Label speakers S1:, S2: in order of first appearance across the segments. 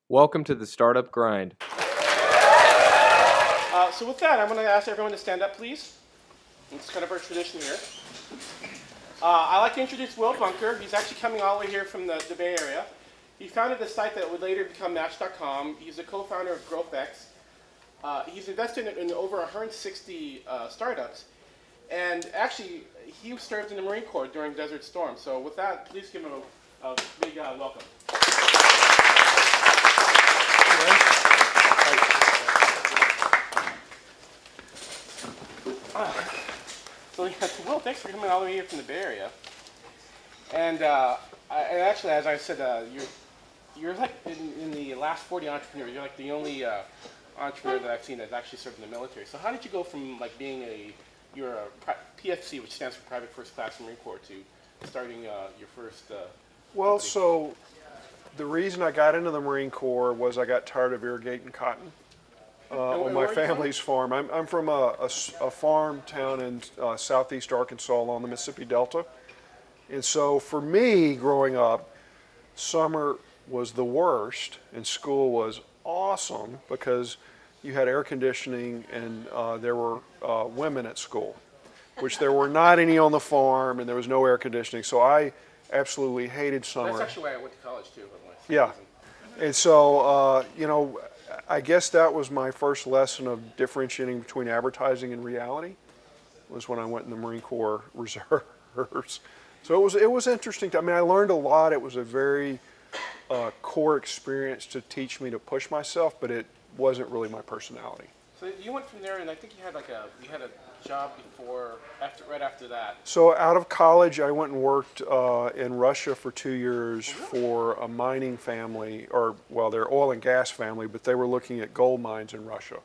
S1: Welcome to the Startup Grind.
S2: So with that, I'm going to ask everyone to stand up, please. It's kind of our tradition here. I'd like to introduce Will Bunker. He's actually coming all the way here from the Bay Area. He founded the site that would later become Match.com. He's a co-founder of GrowthX. He's invested in over 160 startups. And actually, he served in the Marine Corps during Desert Storm. So with that, please give him a big welcome. So Will, thanks for coming all the way here from the Bay Area. And actually, as I said, you're like in the last 40 entrepreneurs, you're like the only entrepreneur that I've seen that's actually served in the military. So how did you go from like being you're a PFC, which stands for Private First Class Marine Corps, to starting your first
S3: Well,
S2: company?
S3: so the reason I got into the Marine Corps was I got tired of irrigating cotton on my
S2: where are you from?
S3: family's farm. I'm from a farm town in southeast Arkansas along the Mississippi Delta. And so for me, growing up, summer was the worst and school was awesome because you had air conditioning and there were women at school, which there were not any on the farm and there was no air conditioning. So I absolutely hated summer.
S2: That's actually why I went to college too, by the way.
S3: Yeah. And so, I guess that was my first lesson of differentiating between advertising and reality, was when I went in the Marine Corps Reserves. So it was interesting. I learned a lot. It was a very core experience to teach me to push myself, but it wasn't really my personality.
S2: So you went from there, and I think you had a job right after that.
S3: So out of college, I went and worked in Russia for 2 years for a mining family, they're oil and gas family, but they were looking at gold mines in Russia.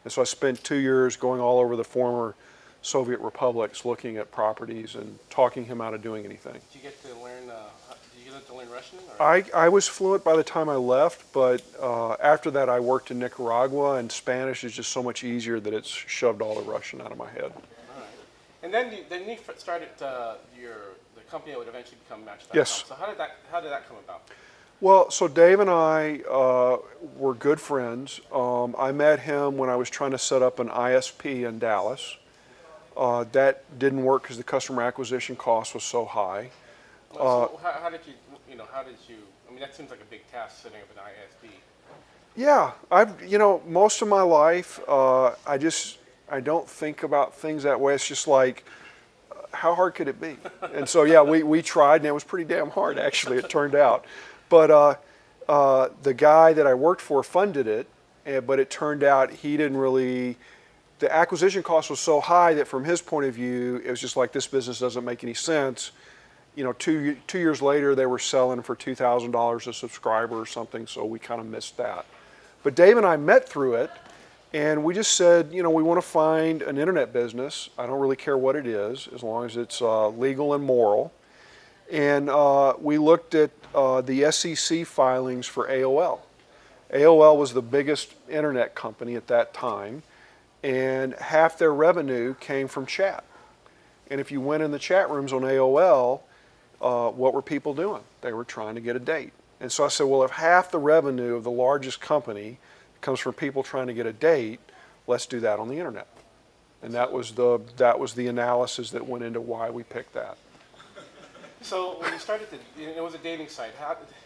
S3: And so I spent 2 years going all over the former Soviet republics, looking at properties and talking him out of doing anything.
S2: Did you get to learn? Did you get to learn Russian? Or?
S3: I was fluent by the time I left, but after that I worked in Nicaragua, and Spanish is just so much easier that it's shoved all the Russian out of my head.
S2: And then you started the company that would eventually become Match.com.
S3: Yes.
S2: So how did that come about?
S3: Well, so Dave and I were good friends. I met him when I was trying to set up an ISP in Dallas. That didn't work because the customer acquisition cost was so high.
S2: So how did you, that seems like a big task, setting up an ISP.
S3: Yeah, most of my life, I don't think about things that way. It's just like, how hard could it be? And so, yeah, we tried, and it was pretty damn hard, actually, it turned out. But the guy that I worked for funded it, but it turned out he didn't really, the acquisition cost was so high that from his point of view, it was just like, this business doesn't make any sense. 2 years later, they were selling for $2,000 a subscriber or something, so we kind of missed that. But Dave and I met through it, and we just said, we want to find an internet business. I don't really care what it is, as long as it's legal and moral. And we looked at the SEC filings for AOL. AOL was the biggest internet company at that time, and half their revenue came from chat. And if you went in the chat rooms on AOL, what were people doing? They were trying to get a date. And so I said, well, if half the revenue of the largest company comes from people trying to get a date, let's do that on the internet. And that was the analysis that went into why we picked that.
S2: So when you started, it was a dating site.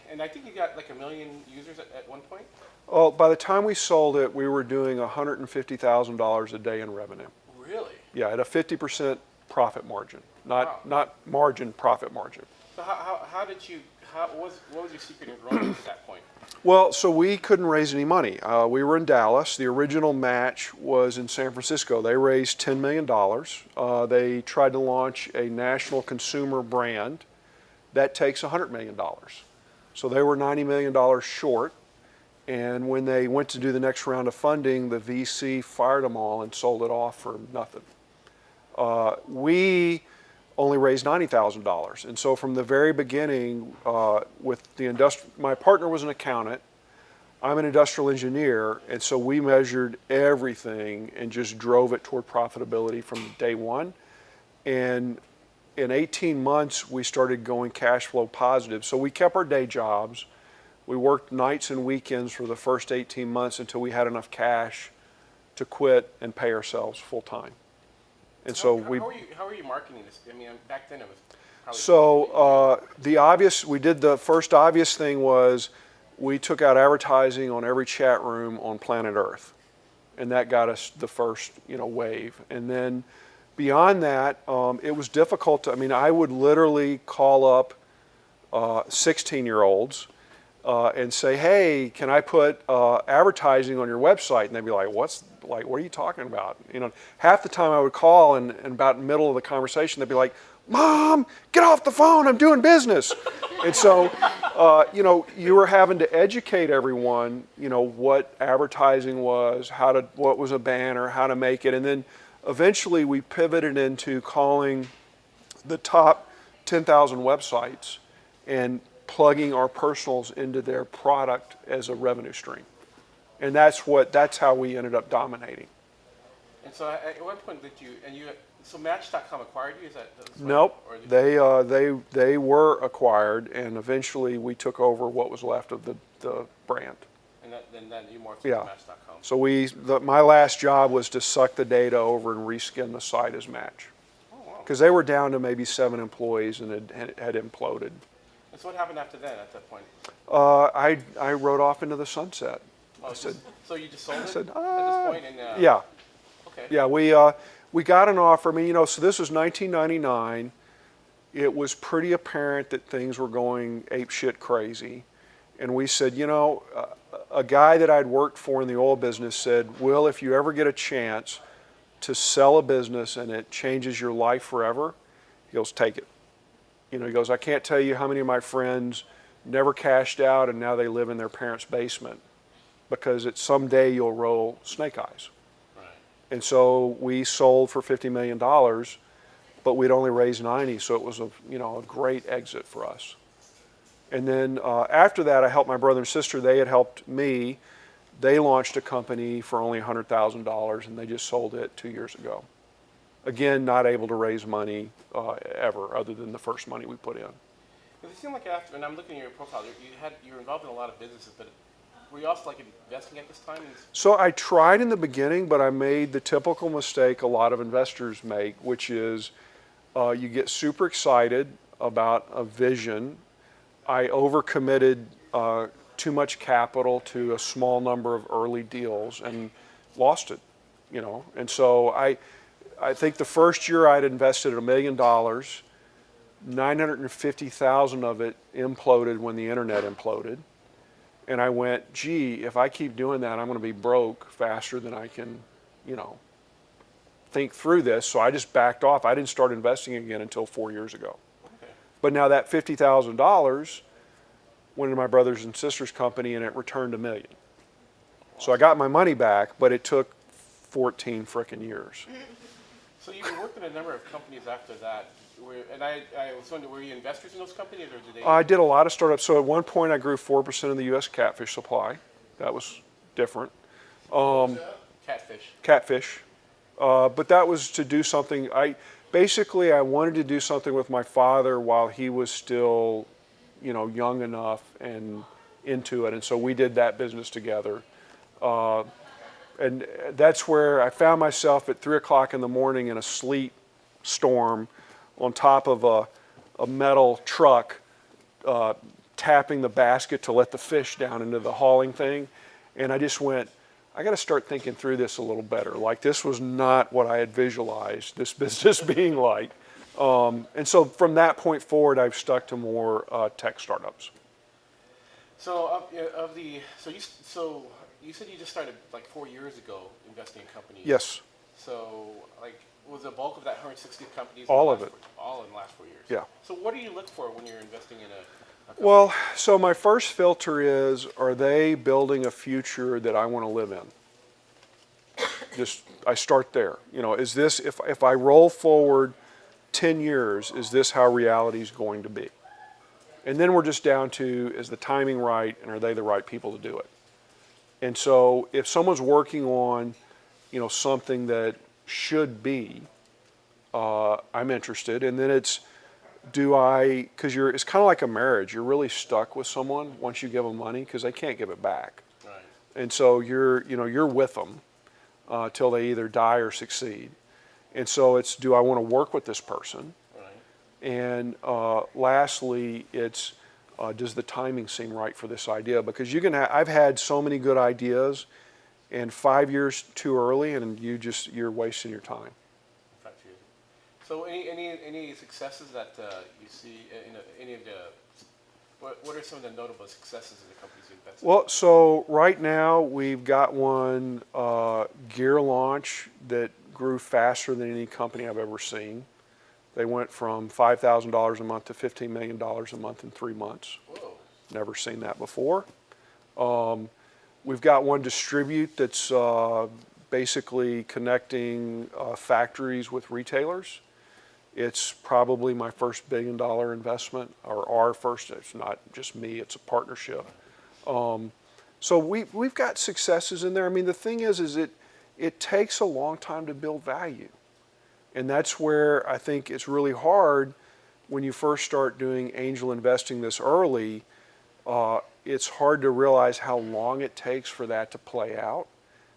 S2: And I think you got like 1 million users at one point?
S3: Well, by the time we sold it, we were doing $150,000 a day in revenue.
S2: Really?
S3: Yeah, at a 50% profit margin, not margin, profit margin.
S2: So what was your secret in growing at that point?
S3: Well, so we couldn't raise any money. We were in Dallas. The original match was in San Francisco. They raised $10 million. They tried to launch a national consumer brand. That takes $100 million. So they were $90 million short. And when they went to do the next round of funding, the VC fired them all and sold it off for nothing. We only raised $90,000. And so from the very beginning, my partner was an accountant, I'm an industrial engineer, and so we measured everything and just drove it toward profitability from day one. And in 18 months, we started going cash flow positive. So we kept our day jobs. We worked nights and weekends for the first 18 months until we had enough cash to quit and pay ourselves full time. And so
S2: how are you marketing this? I mean, back then it was.
S3: We did the first obvious thing was we took out advertising on every chat room on planet Earth, and that got us the first wave. And then beyond that, it was difficult to. I mean, I would literally call up 16-year-olds and say, "Hey, can I put advertising on your website?" And they'd be like, "What are you talking about?" Half the time I would call, and about middle of the conversation, they'd be like, "Mom, get off the phone, I'm doing business." And so, you were having to educate everyone, what advertising was, what was a banner, how to make it. And then eventually we pivoted into calling the top 10,000 websites and plugging our personals into their product as a revenue stream. And that's how we ended up dominating.
S2: And so at what point so Match.com acquired you?
S3: Nope. They were acquired, and eventually we took over what was left of the brand.
S2: And then you morphed
S3: Yeah.
S2: into Match.com.
S3: So my last job was to suck the data over and reskin the site as Match.
S2: Oh, wow.
S3: Because they were down to maybe 7 employees and it had imploded.
S2: And so what happened after that, at that point?
S3: I rode off into the sunset.
S2: So you just sold it at this point? And,
S3: yeah.
S2: Okay.
S3: Yeah, we got an offer. I mean, so this was 1999. It was pretty apparent that things were going apeshit crazy. And we said, a guy that I'd worked for in the oil business said, "Will, if you ever get a chance to sell a business and it changes your life forever," he goes, "take it." He goes, "I can't tell you how many of my friends never cashed out and now they live in their parents' basement because someday you'll roll snake eyes."
S2: Right.
S3: And so we sold for $50 million, but we'd only raised 90, so it was a great exit for us. And then after that, I helped my brother and sister. They had helped me. They launched a company for only $100,000, and they just sold it 2 years ago. Again, not able to raise money ever, other than the first money we put in.
S2: It seemed like after, and I'm looking at your profile, you were involved in a lot of businesses, but were you also investing at this time?
S3: So I tried in the beginning, but I made the typical mistake a lot of investors make, which is you get super excited about a vision. I overcommitted too much capital to a small number of early deals and lost it, And so I think the first year I'd invested $1 million, 950,000 of it imploded when the internet imploded. And I went, gee, if I keep doing that, I'm going to be broke faster than I can, think through this. So I just backed off. I didn't start investing again until 4 years ago.
S2: Okay.
S3: But now that $50,000 went into my brother's and sister's company and it returned $1 million. So I got my money back, but it took 14 frickin' years.
S2: So you worked in a number of companies after that. I was wondering, were you investors in those companies, or did they?
S3: I did a lot of startups. So at one point, I grew 4% of the U.S. catfish supply. That was different.
S2: Catfish.
S3: Catfish. But that was to do something. I wanted to do something with my father while he was still, young enough and into it. And so we did that business together. And that's where I found myself at 3 o'clock in the morning in a sleet storm on top of a metal truck, tapping the basket to let the fish down into the hauling thing. And I just went, I got to start thinking through this a little better. Like, this was not what I had visualized this business being like. And so from that point forward, I've stuck to more tech startups.
S2: So you said you just started 4 years ago investing in companies.
S3: Yes.
S2: So was the bulk of that 160 companies?
S3: All of it.
S2: All in the last 4 years.
S3: Yeah.
S2: So what do you look for when you're investing in a company?
S3: Well, so my first filter is, are they building a future that I want to live in? I start there. Is this, if I roll forward 10 years, is this how reality is going to be? And then we're just down to, is the timing right, and are they the right people to do it? And so if someone's working on, something that should be, I'm interested. And then it's because it's kind of like a marriage. You're really stuck with someone once you give them money because they can't give it back.
S2: Right.
S3: And so you're with them till they either die or succeed. And so do I want to work with this person?
S2: Right.
S3: And lastly, does the timing seem right for this idea? Because I've had so many good ideas, and 5 years too early, and you're wasting your time.
S2: So any successes that you see in any of what are some of the notable successes of the companies you invest in?
S3: Well, so right now we've got one gear launch that grew faster than any company I've ever seen. They went from $5,000 a month to $15 million a month in 3 months.
S2: Whoa.
S3: Never seen that before. We've got one distribute that's basically connecting factories with retailers. It's probably my first $1 billion investment, or our first. It's not just me, it's a partnership. So we've got successes in there. I mean, the thing is it takes a long time to build value. And that's where I think it's really hard when you first start doing angel investing this early. It's hard to realize how long it takes for that to play out.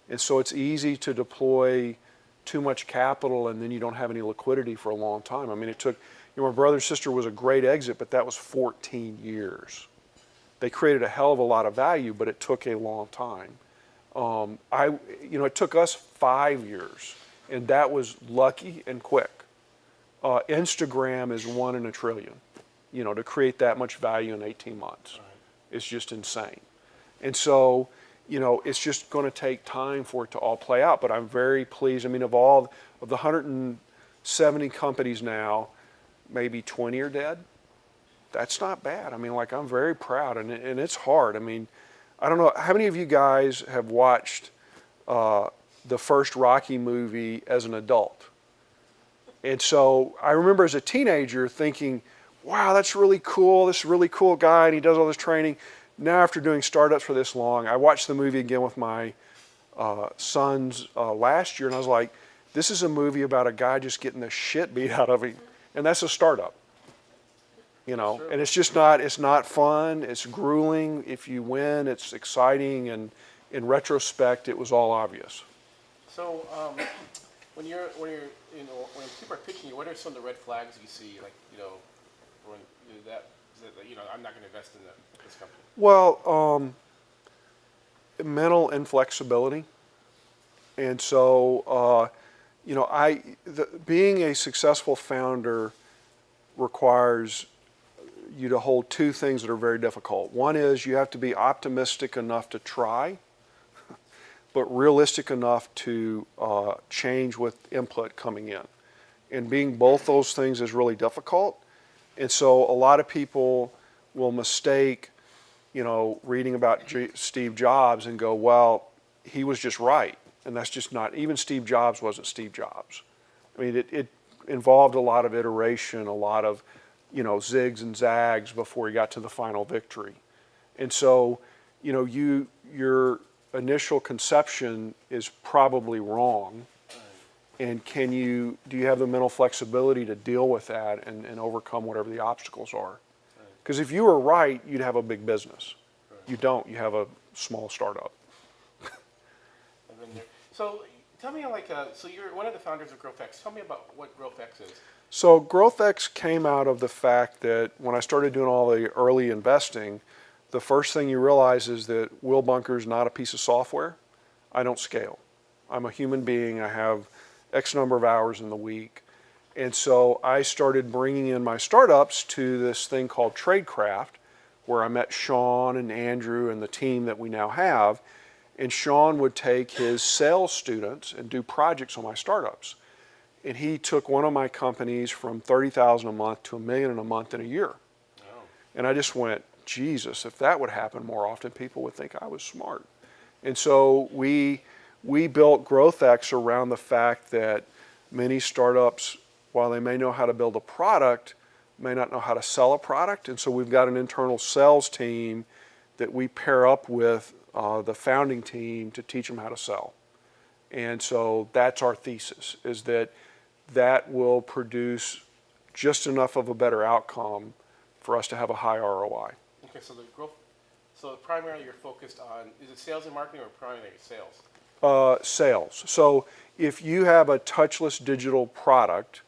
S3: And so it's easy to deploy too much capital and then you don't have any liquidity for a long time. I mean, it took, my brother and sister was a great exit, but that was 14 years. They created a hell of a lot of value, but it took a long time. It took us 5 years, and that was lucky and quick. Instagram is 1 in a trillion, to create that much value in 18 months. Right. It's just insane. And so, it's just going to take time for it to all play out, but I'm very pleased. I mean, of the 170 companies now, maybe 20 are dead. That's not bad. I mean, I'm very proud, and it's hard. I mean, I don't know, how many of you guys have watched the first Rocky movie as an adult? And so I remember as a teenager thinking, wow, that's really cool. This is a really cool guy, and he does all this training. Now, after doing startups for this long, I watched the movie again with my sons last year, and I was like, this is a movie about a guy just getting the shit beat out of him, and that's a startup.
S2: Sure.
S3: And it's not fun, it's grueling. If you win, it's exciting, and in retrospect, it was all obvious.
S2: So when people are pitching you, what are some of the red flags you see? When I'm not going to invest in this company.
S3: Well, mental inflexibility, and so being a successful founder requires you to hold 2 things that are very difficult. One is you have to be optimistic enough to try, but realistic enough to change with input coming in. And being both those things is really difficult. And so a lot of people will mistake, reading about Steve Jobs and go, well, he was just right. And that's just not, even Steve Jobs wasn't Steve Jobs. I mean, it involved a lot of iteration, a lot of zigs and zags before he got to the final victory. And so, your initial conception is probably wrong. And do you have the mental flexibility to deal with that and overcome whatever the obstacles are? Because if you were right, you'd have a big business. You don't, you have a small startup.
S2: So tell me, so you're one of the founders of GrowthX. Tell me about what GrowthX is.
S3: So GrowthX came out of the fact that when I started doing all the early investing, the first thing you realize is that Will Bunker's not a piece of software. I don't scale. I'm a human being. I have X number of hours in the week. And so I started bringing in my startups to this thing called Tradecraft, where I met Sean and Andrew and the team that we now have. And Sean would take his sales students and do projects on my startups. And he took one of my companies from $30,000 a month to $1 million a month in a year. Oh. And I just went, Jesus, if that would happen more often, people would think I was smart. And so we built GrowthX around the fact that many startups, while they may know how to build a product, may not know how to sell a product. And so we've got an internal sales team that we pair up with the founding team to teach them how to sell. And so that's our thesis, is that will produce just enough of a better outcome for us to have a high ROI.
S2: Okay, so the growth. So primarily you're focused on, is it sales and marketing or primarily sales?
S3: Sales. So if you have a touchless digital product,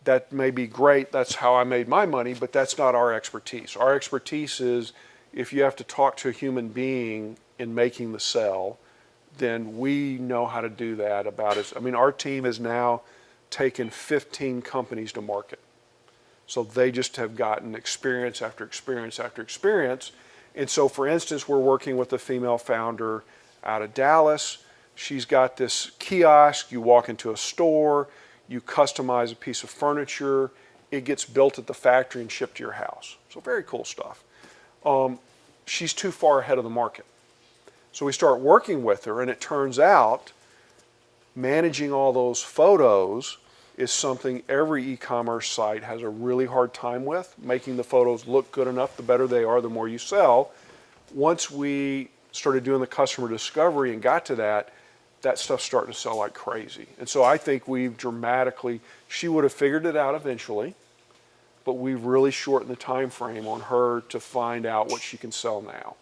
S3: that may be great. That's how I made my money, but that's not our expertise. Our expertise is if you have to talk to a human being in making the sell, then we know how to do that about as, I mean, our team has now taken 15 companies to market. So they just have gotten experience after experience after experience. And so, for instance, we're working with a female founder out of Dallas. She's got this kiosk. You walk into a store, you customize a piece of furniture, it gets built at the factory and shipped to your house. So very cool stuff. She's too far ahead of the market. So we start working with her, and it turns out managing all those photos is something every e-commerce site has a really hard time with. Making the photos look good enough, the better they are, the more you sell. Once we started doing the customer discovery and got to that, that stuff's starting to sell like crazy. And so I think we've dramatically, she would have figured it out eventually, but we've really shortened the time frame on her to find out what she can sell now.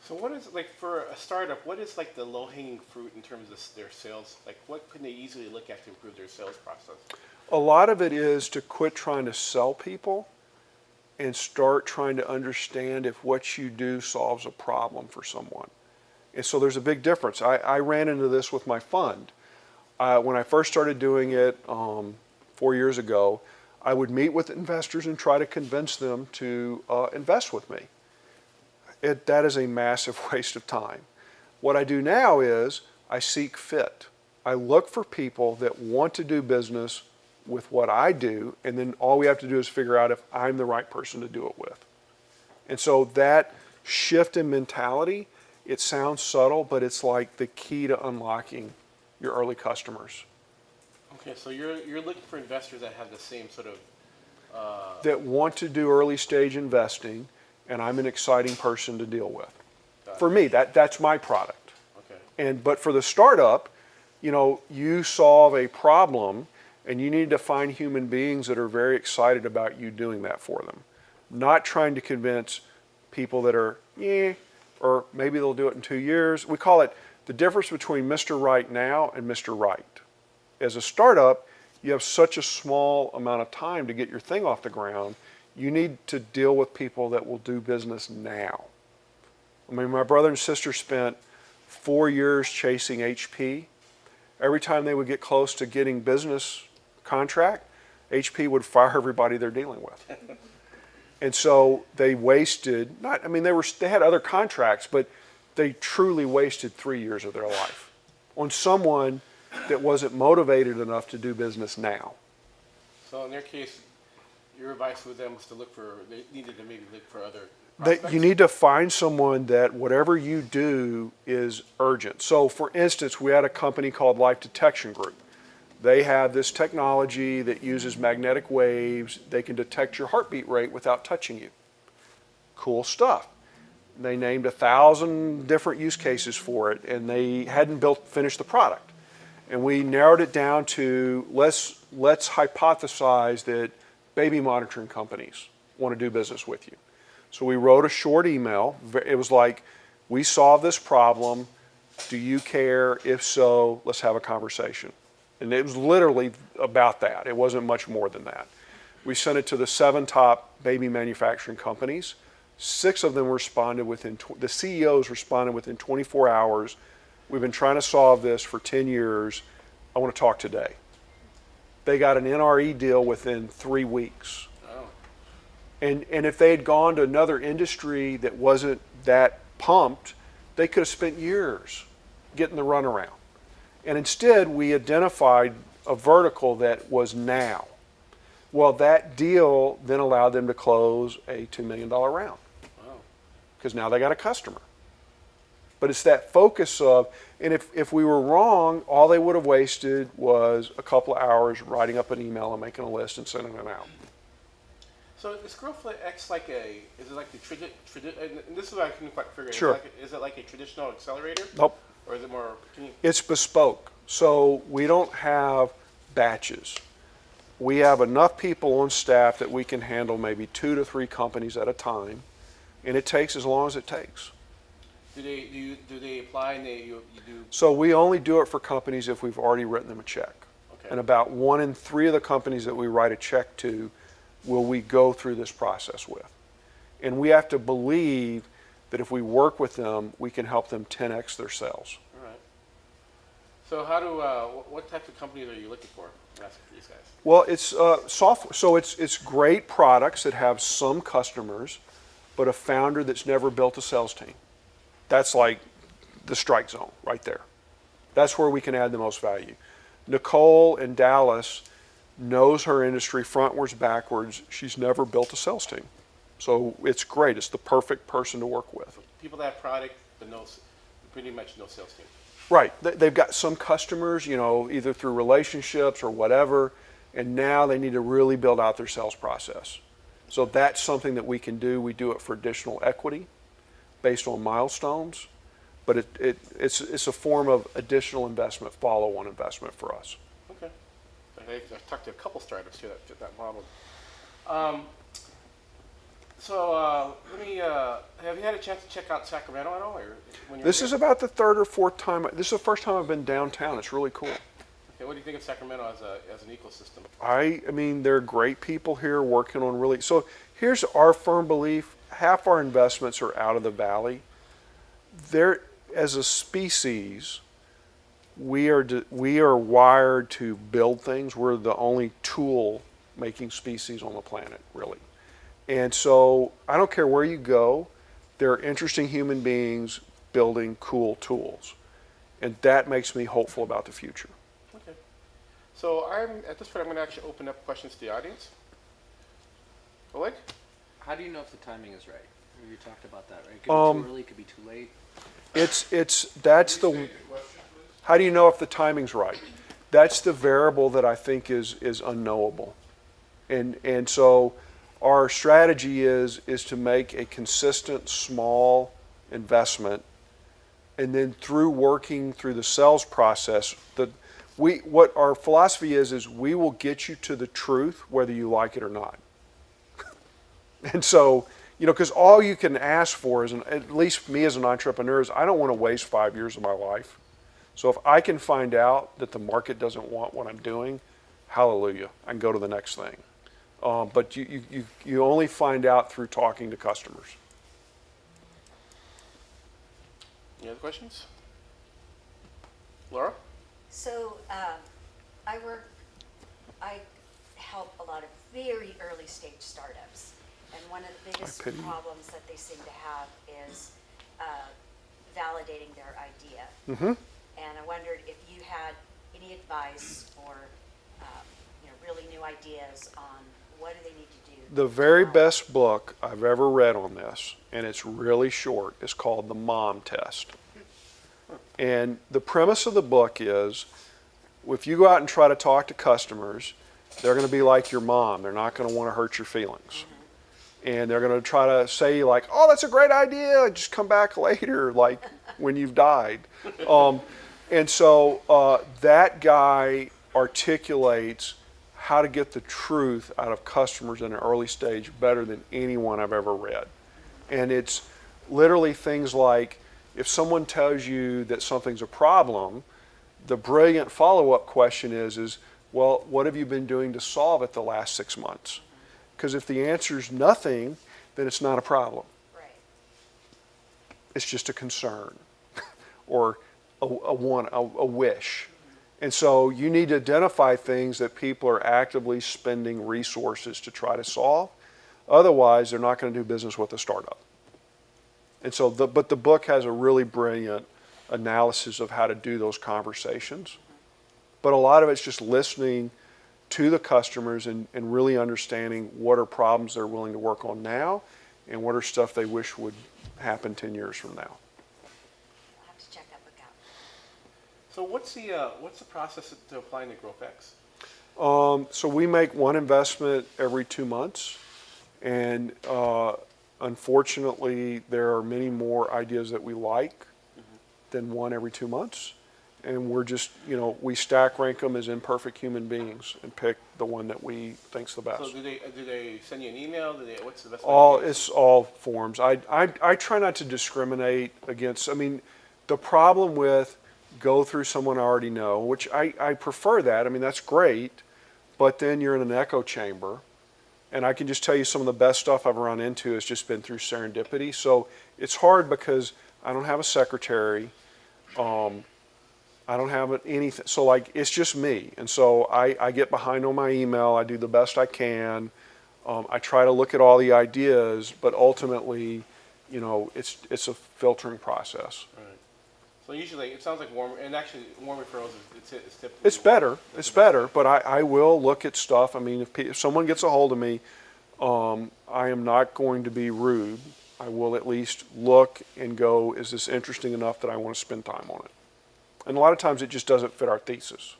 S2: So what is, like, for a startup, what is like the low-hanging fruit in terms of their sales? Like, what can they easily look at to improve their sales process?
S3: A lot of it is to quit trying to sell people and start trying to understand if what you do solves a problem for someone. And so there's a big difference. I ran into this with my fund. When I first started doing it 4 years ago, I would meet with investors and try to convince them to invest with me. That is a massive waste of time. What I do now is I seek fit. I look for people that want to do business with what I do, and then all we have to do is figure out if I'm the right person to do it with. And so that shift in mentality, it sounds subtle, but it's like the key to unlocking your early customers.
S2: Okay, so you're looking for investors that have the same sort of...
S3: That want to do early stage investing, and I'm an exciting person to deal with. For me, that's my product.
S2: Okay.
S3: But for the startup, you know, you solve a problem and you need to find human beings that are very excited about you doing that for them. Not trying to convince people that are, or maybe they'll do it in 2 years. We call it the difference between Mr. Right now and Mr. Right. As a startup, you have such a small amount of time to get your thing off the ground. You need to deal with people that will do business now. I mean, my brother and sister spent 4 years chasing HP. Every time they would get close to getting business contract, HP would fire everybody they're dealing with. And so they wasted, they had other contracts, but they truly wasted 3 years of their life on someone that wasn't motivated enough to do business now.
S2: So in their case, your advice with them was to they needed to maybe look for other prospects?
S3: You need to find someone that whatever you do is urgent. So for instance, we had a company called Life Detection Group. They have this technology that uses magnetic waves. They can detect your heartbeat rate without touching you. Cool stuff. They named 1,000 different use cases for it, and they hadn't finished the product. And we narrowed it down to let's hypothesize that baby monitoring companies want to do business with you. So we wrote a short email. It was like, we solved this problem. Do you care? If so, let's have a conversation. And it was literally about that. It wasn't much more than that. We sent it to the 7 top baby manufacturing companies. 6 of them responded the CEOs responded within 24 hours. We've been trying to solve this for 10 years. I want to talk today. They got an NRE deal within 3 weeks.
S2: Oh.
S3: And if they had gone to another industry that wasn't that pumped, they could have spent years getting the runaround. And instead, we identified a vertical that was now. Well, that deal then allowed them to close a $2 million round.
S2: Wow.
S3: Because now they got a customer. But it's that focus of, and if we were wrong, all they would have wasted was a couple of hours writing up an email and making a list and sending it out.
S2: So is GrowthX like is it like the and this is what I couldn't quite figure out.
S3: Sure.
S2: Is it like a traditional accelerator?
S3: Nope.
S2: Or is it more,
S3: It's bespoke. So we don't have batches. we have enough people on staff that we can handle maybe 2 to 3 companies at a time, and it takes as long as it takes.
S2: Do they apply and you do?
S3: So we only do it for companies if we've already written them a check.
S2: Okay.
S3: And about 1 in 3 of the companies that we write a check to will we go through this process with. And we have to believe that if we work with them, we can help them 10x their sales.
S2: All right. So what types of companies are you looking for? Asking for these guys.
S3: Well, it's software. So it's great products that have some customers, but a founder that's never built a sales team. That's like the strike zone right there. That's where we can add the most value. Nicole in Dallas knows her industry frontwards, backwards. She's never built a sales team. So it's great. It's the perfect person to work with.
S2: People that have product, but pretty much no sales team.
S3: Right. They've got some customers, either through relationships or whatever, and now they need to really build out their sales process. So that's something that we can do. We do it for additional equity based on milestones, but it's a form of additional investment, follow-on investment for us.
S2: Okay. I've talked to a couple startups here that fit that model. Let me. Have you had a chance to check out Sacramento at all, or when
S3: This is about the 3rd or 4th time. This is the first time I've been downtown. It's really cool.
S2: Okay, what do you think of Sacramento as an ecosystem?
S3: I mean, there are great people here working on really. So here's our firm belief: half our investments are out of the valley. There, as a species, we are wired to build things. We're the only tool-making species on the planet, really. And so I don't care where you go, there are interesting human beings building cool tools. And that makes me hopeful about the future.
S2: Okay. So at this point, I'm going to actually open up questions to the audience. Oleg?
S4: How do you know if the timing is right? You talked about that, right? It could be too early, it could be too late.
S3: How do you know if the timing's right? That's the variable that I think is unknowable. And so our strategy is to make a consistent small investment, and then through working through the sales process, what our philosophy is we will get you to the truth whether you like it or not. And so, because all you can ask for is, at least me as an entrepreneur, is I don't want to waste 5 years of my life. So if I can find out that the market doesn't want what I'm doing, hallelujah, I can go to the next thing. But you only find out through talking to customers.
S2: Any other questions? Laura?
S5: So I help a lot of very early stage startups, and one of the biggest problems that they seem to have is validating their idea.
S3: Mm-hmm.
S5: And I wondered if you had any advice for really new ideas on what do they need to do.
S3: The very best book I've ever read on this, and it's really short, is called The Mom Test. And the premise of the book is, if you go out and try to talk to customers, they're going to be like your mom. They're not going to want to hurt your feelings. And they're going to try to say like, oh, that's a great idea, just come back later, like when you've died. And so that guy articulates how to get the truth out of customers in an early stage better than anyone I've ever read. And it's literally things like, if someone tells you that something's a problem, the brilliant follow-up question is, well, what have you been doing to solve it the last 6 months? Because if the answer is nothing, then it's not a problem.
S5: Right.
S3: It's just a concern or a wish. And so you need to identify things that people are actively spending resources to try to solve. Otherwise, they're not going to do business with a startup. And so, but the book has a really brilliant analysis of how to do those conversations. But a lot of it's just listening to the customers and really understanding what are problems they're willing to work on now and what are stuff they wish would happen 10 years from now.
S5: I'll have to check that book out.
S2: So what's the process to applying to GrowthX?
S3: So we make one investment every 2 months, and unfortunately there are many more ideas that we like than one every 2 months. and we're just, we stack rank them as imperfect human beings and pick the one that we think's the best.
S2: So do they send you an email? What's the best way
S3: All
S2: to get
S3: it's all forms. I try not to discriminate against. I mean, the problem with go through someone I already know, which I prefer that. I mean, that's great, but then you're in an echo chamber, and I can just tell you some of the best stuff I've run into has just been through serendipity. So it's hard because I don't have a secretary. I don't have anything. So like it's just me, and so I get behind on my email. I do the best I can. I try to look at all the ideas, but ultimately, it's a filtering process.
S2: Right. So usually it sounds like warm, and actually warm referrals it's typically.
S3: It's better. It's better, but I will look at stuff. I mean, if someone gets a hold of me, I am not going to be rude. I will at least look and go, is this interesting enough that I want to spend time on it? And a lot of times it just doesn't fit our thesis.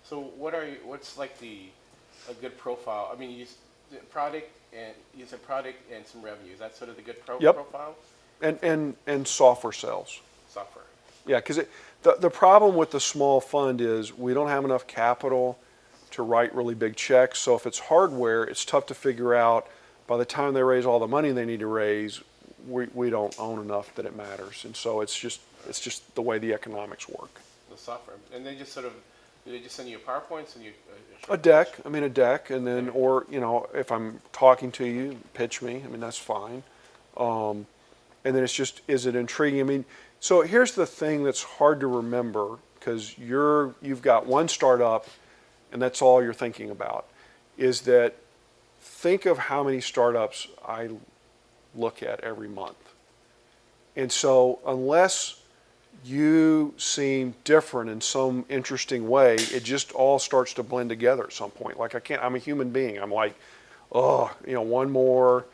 S2: So what's like a good profile? I mean, you said product and some revenue. Is that sort of the good
S3: Yep.
S2: profile?
S3: And software sales.
S2: Software.
S3: Yeah, because the problem with the small fund is we don't have enough capital to write really big checks. So if it's hardware, it's tough to figure out by the time they raise all the money they need to raise, we don't own enough that it matters. And so it's just the way the economics work.
S2: The software, and they just sort of do they just send you a PowerPoint, send you
S3: A deck, and then, or, if I'm talking to you, pitch me, I mean, that's fine. And then it's just, is it intriguing? I mean, so here's the thing that's hard to remember, because you've got one startup, and that's all you're thinking about, is that think of how many startups I look at every month. And so unless you seem different in some interesting way, it just all starts to blend together at some point. Like I'm a human being. I'm like, one more,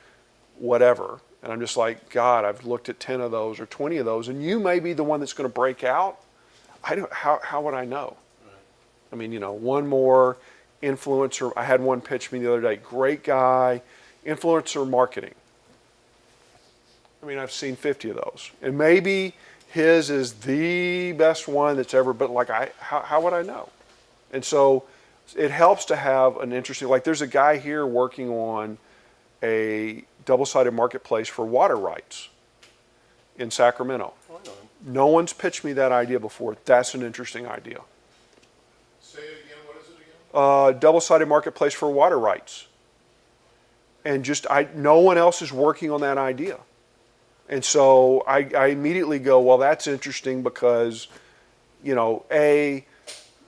S3: whatever. And I'm just like, God, I've looked at 10 of those or 20 of those, and you may be the one that's going to break out. How would I know? Right. I mean, one more influencer. I had one pitch me the other day. Great guy, influencer marketing. I mean, I've seen 50 of those. And maybe his is the best one that's ever, but like how would I know? And so it helps to have an interesting, like there's a guy here working on a double-sided marketplace for water rights in Sacramento.
S2: Oh, I know him.
S3: No one's pitched me that idea before. That's an interesting idea.
S6: Say it again. What is it again?
S3: Double-sided marketplace for water rights. And no one else is working on that idea. And so I immediately go, well, that's interesting because, A,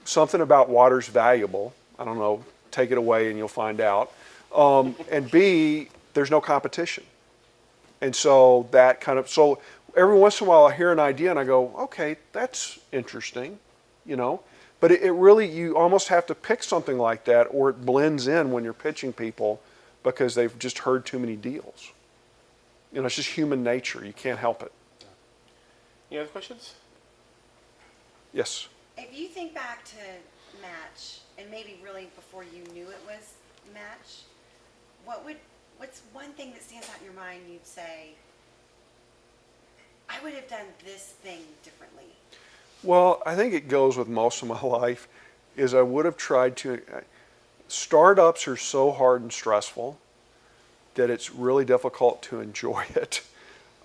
S3: something about water's valuable. I don't know, take it away and you'll find out. And B, there's no competition. And so so every once in a while I hear an idea and I go, okay, that's interesting, But it really, you almost have to pick something like that or it blends in when you're pitching people because they've just heard too many deals. It's just human nature. You can't help it.
S2: Any other questions?
S3: Yes.
S7: If you think back to Match, and maybe really before you knew it was Match, what's one thing that stands out in your mind you'd say, I would have done this thing differently?
S3: Well, I think it goes with most of my life, is I would have tried to, startups are so hard and stressful that it's really difficult to enjoy it.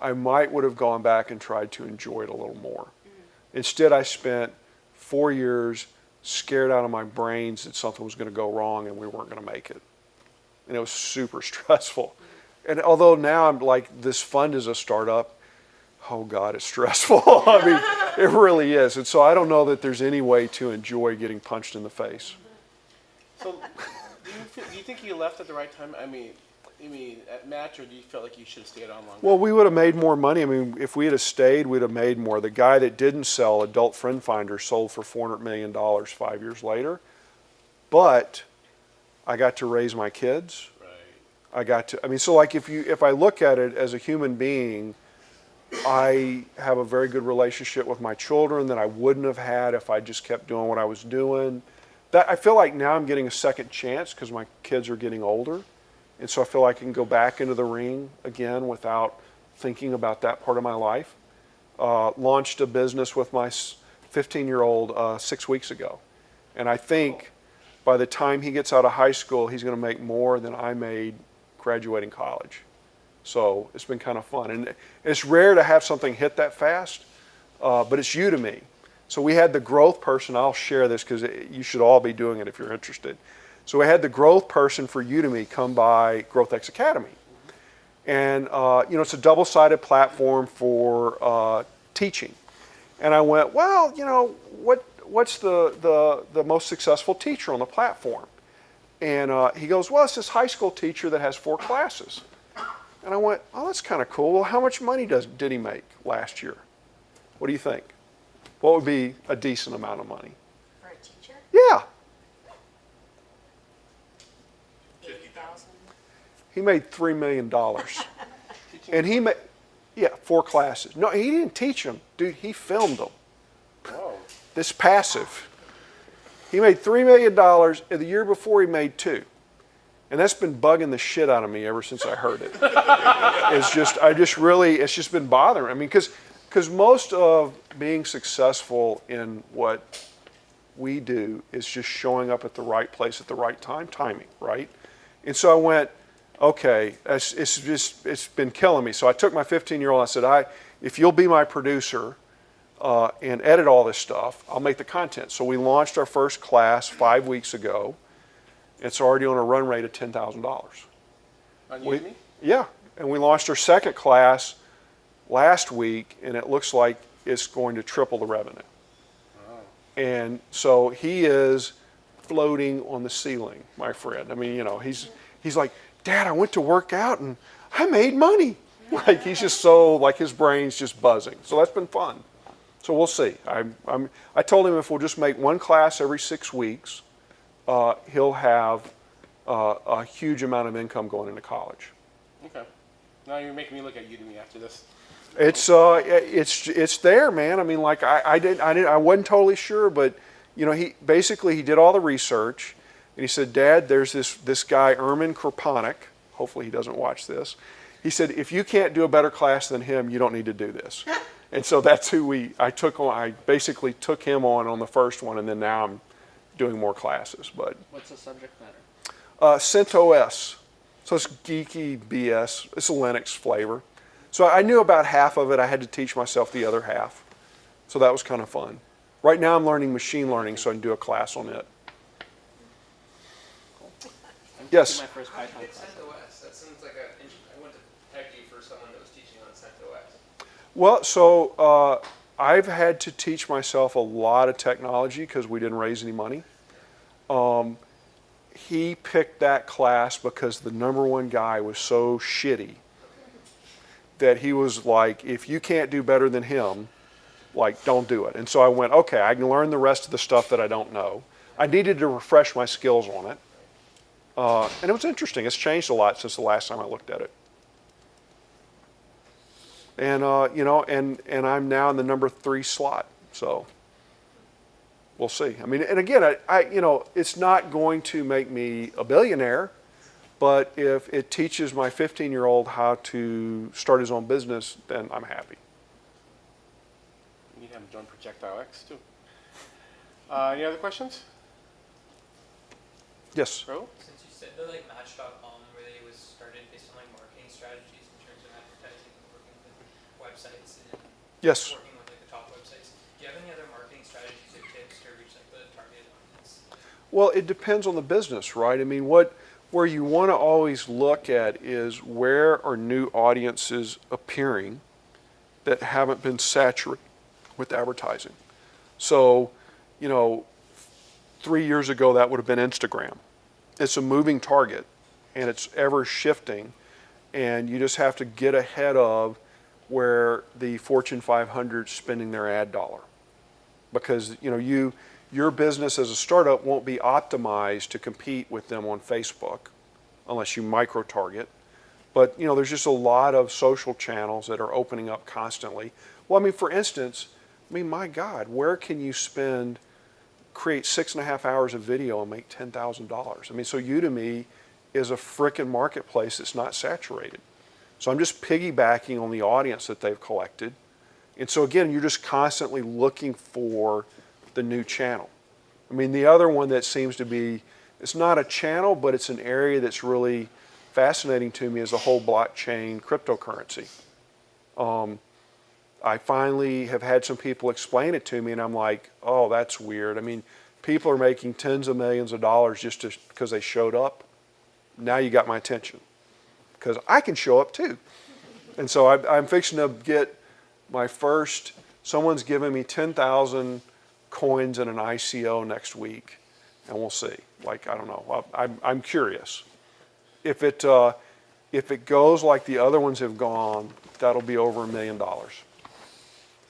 S3: I would have gone back and tried to enjoy it a little more. Instead, I spent 4 years scared out of my brains that something was going to go wrong and we weren't going to make it. And it was super stressful. And although now I'm like, this fund is a startup, oh God, it's stressful. I mean, it really is. And so I don't know that there's any way to enjoy getting punched in the face.
S2: So do you think you left at the right time? I mean, at Match, or do you feel like you should have stayed on longer?
S3: Well, we would have made more money. I mean, if we had stayed, we'd have made more. The guy that didn't sell, Adult Friend Finder, sold for $400 million 5 years later. But I got to raise my kids.
S2: Right.
S3: So like if I look at it as a human being, I have a very good relationship with my children that I wouldn't have had if I just kept doing what I was doing. I feel like now I'm getting a second chance because my kids are getting older. And so I feel like I can go back into the ring again without thinking about that part of my life. Launched a business with my 15-year-old 6 weeks ago. And I think by the time he gets out of high school, he's going to make more than I made graduating college. So it's been kind of fun. And it's rare to have something hit that fast, but it's Udemy. So we had the growth person. I'll share this because you should all be doing it if you're interested. So we had the growth person for Udemy come by GrowthX Academy. And it's a double-sided platform for teaching. And I went, well, what's the most successful teacher on the platform? And he goes, well, it's this high school teacher that has 4 classes. And I went, oh, that's kind of cool. Well, how much money did he make last year? What do you think? What would be a decent amount of money?
S5: For a teacher,
S3: Yeah,
S5: 80,000.
S3: he made $3 million. And he made, 4 classes. No, he didn't teach them. Dude, he filmed them.
S2: Whoa.
S3: This passive. He made $3 million, and the year before he made 2. And that's been bugging the shit out of me ever since I heard it. It's just been bothering. I mean, because most of being successful in what we do is just showing up at the right place at the right time, timing, right? And so I went, okay, it's been killing me. So I took my 15-year-old, I said, if you'll be my producer and edit all this stuff, I'll make the content. So we launched our first class 5 weeks ago. It's already on a run rate of $10,000.
S2: On Udemy?
S3: Yeah, and we launched our second class last week, and it looks like it's going to triple the revenue.
S2: Oh.
S3: And so he is floating on the ceiling, my friend. I mean, he's like, Dad, I went to work out and I made money. Like he's just so, like his brain's just buzzing. So that's been fun. So we'll see. I told him if we'll just make 1 class every 6 weeks, he'll have a huge amount of income going into college.
S2: Okay. Now you're making me look at Udemy after this.
S3: It's there, man. I mean, like I wasn't totally sure, but he did all the research, and he said, Dad, there's this guy Ermin Krpanik. Hopefully he doesn't watch this. He said, if you can't do a better class than him, you don't need to do this. And so that's who I basically took him on the first one, and then now I'm doing more classes. But
S4: What's the subject matter?
S3: CentOS. So it's geeky BS. It's a Linux flavor. So I knew about half of it. I had to teach myself the other half. So that was kind of fun. Right now I'm learning machine learning, so I can do a class on it.
S4: I'm
S3: Yes.
S4: taking my first Python class.
S8: CentOS. That sounds like I went to tag you for someone that was teaching on CentOS.
S3: Well, so I've had to teach myself a lot of technology because we didn't raise any money. He picked that class because the #1 guy was so shitty that he was like, if you can't do better than him, like, don't do it. And so I went, okay, I can learn the rest of the stuff that I don't know. I needed to refresh my skills on it. And it was interesting. It's changed a lot since the last time I looked at it. And, and I'm now in the #3 slot. So we'll see. I mean, and again, it's not going to make me a billionaire, but if it teaches my 15-year-old how to start his own business, then I'm happy.
S2: You need to have him join GrowthX too. Any other questions?
S3: Yes.
S2: Bro?
S9: Since you said the Match.com really was started based on marketing strategies in terms of advertising and working with websites and
S3: Yes.
S9: working with the top websites, do you have any other marketing strategies or tips to reach the target audience?
S3: Well, it depends on the business, right? I mean, where you want to always look at is where are new audiences appearing that haven't been saturated with advertising. So, 3 years ago, that would have been Instagram. It's a moving target, and it's ever shifting, and you just have to get ahead of where the Fortune 500 is spending their ad dollar. Because, your business as a startup won't be optimized to compete with them on Facebook unless you micro-target. But, there's just a lot of social channels that are opening up constantly. Well, I mean, for instance, my God, where can you create 6.5 hours of video and make $10,000? I mean, so Udemy is a frickin' marketplace that's not saturated. So I'm just piggybacking on the audience that they've collected And so again, you're just constantly looking for the new channel. I mean, the other one that seems to be, it's not a channel, but it's an area that's really fascinating to me is the whole blockchain cryptocurrency. I finally have had some people explain it to me, and I'm like, oh, that's weird. I mean, people are making tens of millions of dollars just because they showed up. Now you got my attention, because I can show up too. And so I'm fixing to get my first, someone's giving me 10,000 coins in an ICO next week, and we'll see. Like, I don't know. I'm curious. If it goes like the other ones have gone, that'll be over $1 million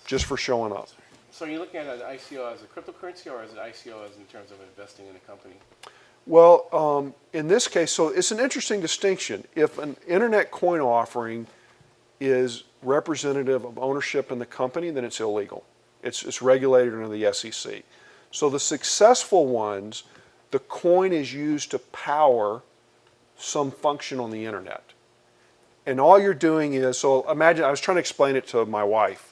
S3: just for showing up.
S2: So are you looking at an ICO as a cryptocurrency or as an ICO as in terms of investing in a company?
S3: Well, in this case, so it's an interesting distinction. If an internet coin offering is representative of ownership in the company, then it's illegal. It's regulated under the SEC. So the successful ones, the coin is used to power some function on the internet. And all you're doing is, so imagine, I was trying to explain it to my wife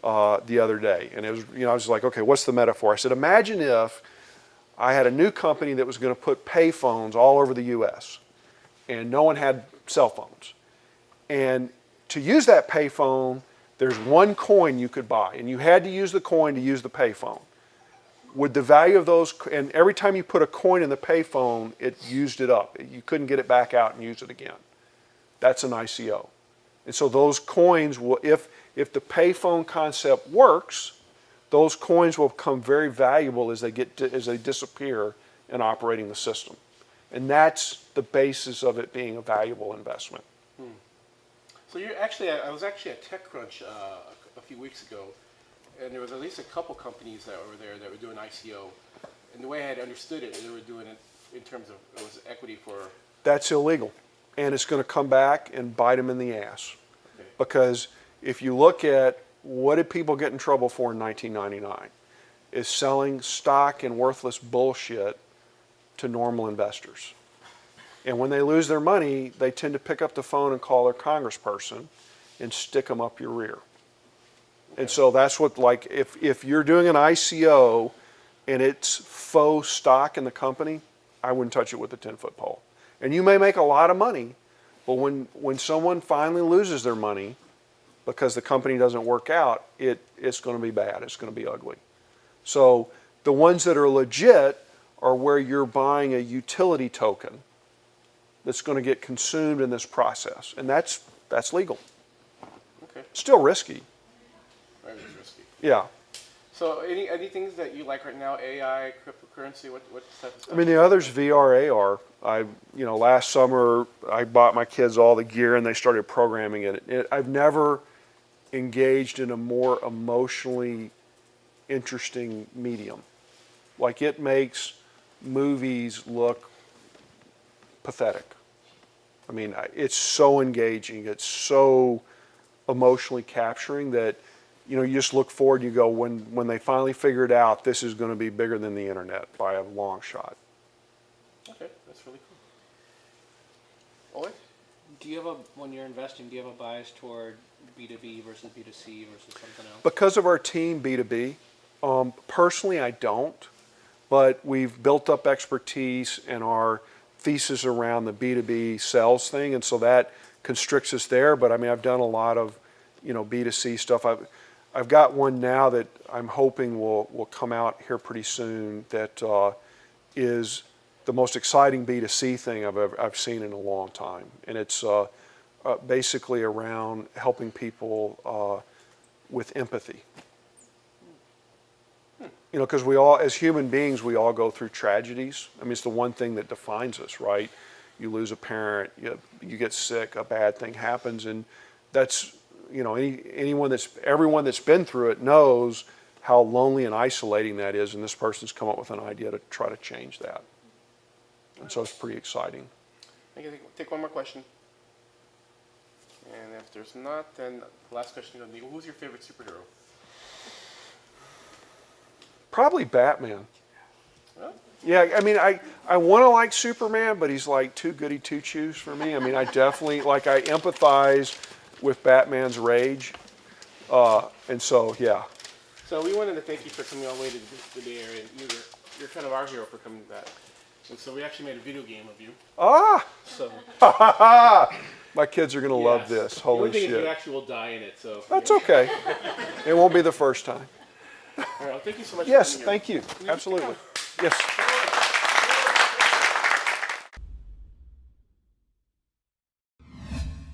S3: the other day, and it was, I was like, okay, what's the metaphor? I said, imagine if I had a new company that was going to put pay phones all over the US, and no one had cell phones. And to use that pay phone, there's one coin you could buy, and you had to use the coin to use the pay phone. Would the value of those, and every time you put a coin in the pay phone, it used it up. You couldn't get it back out and use it again. That's an ICO. And so those coins will, if the payphone concept works, those coins will become very valuable as they disappear in operating the system. And that's the basis of it being a valuable investment.
S2: So you're actually, I was actually at TechCrunch a few weeks ago, and there was at least a couple companies that were there that were doing ICO. And the way I had understood it, they were doing it in terms of, it was equity for...
S3: That's illegal. And it's going to come back and bite them in the ass.
S2: Okay.
S3: Because if you look at what did people get in trouble for in 1999, is selling stock and worthless bullshit to normal investors. And when they lose their money, they tend to pick up the phone and call their congressperson and stick them up your rear. And so that's what, like, if you're doing an ICO and it's faux stock in the company, I wouldn't touch it with a 10-foot pole. And you may make a lot of money, but when someone finally loses their money because the company doesn't work out, it's going to be bad. It's going to be ugly. So the ones that are legit are where you're buying a utility token that's going to get consumed in this process. And that's legal.
S2: Okay.
S3: Still risky.
S2: Very risky.
S3: Yeah.
S2: So any things that you like right now, AI, cryptocurrency, what type of stuff?
S3: I mean, the other's VR, AR. Last summer I bought my kids all the gear and they started programming it. I've never engaged in a more emotionally interesting medium. Like, it makes movies look pathetic. I mean, it's so engaging. It's so emotionally capturing that, you just look forward and you go, when they finally figure it out, this is going to be bigger than the internet by a long shot.
S2: Okay, that's really cool. Owen?
S4: Do you have when you're investing, do you have a bias toward B2B versus B2C versus something else?
S3: Because of our team B2B, personally I don't, but we've built up expertise in our thesis around the B2B sales thing, and so that constricts us there. But I mean, I've done a lot of, B2C stuff. I've got one now that I'm hoping will come out here pretty soon that is the most exciting B2C thing I've seen in a long time, and it's basically around helping people with empathy. Because we all, as human beings, we all go through tragedies. I mean, it's the one thing that defines us, right? You lose a parent, you get sick, a bad thing happens, and that's, everyone that's been through it knows how lonely and isolating that is, and this person's come up with an idea to try to change that. And so it's pretty exciting.
S2: I can take one more question. And if there's not, then the last question is going to be, who's your favorite superhero?
S3: Probably Batman.
S2: Well,
S3: Yeah, I mean, I want to like Superman, but he's like too goody two-shoes for me. I mean, I definitely, I empathize with Batman's rage. And so, yeah.
S2: So we wanted to thank you for coming all the way to the Bay Area. You're kind of our hero for coming back. And so we actually made a video game of you.
S3: Ah!
S2: So
S3: My kids are going to love
S2: yes.
S3: this.
S2: The
S3: Holy
S2: only thing is you
S3: shit.
S2: actually will die in it. So
S3: That's okay. It won't be the first time.
S2: All right, well, thank you so much.
S3: Yes,
S2: for coming
S3: thank you. Absolutely. Yes.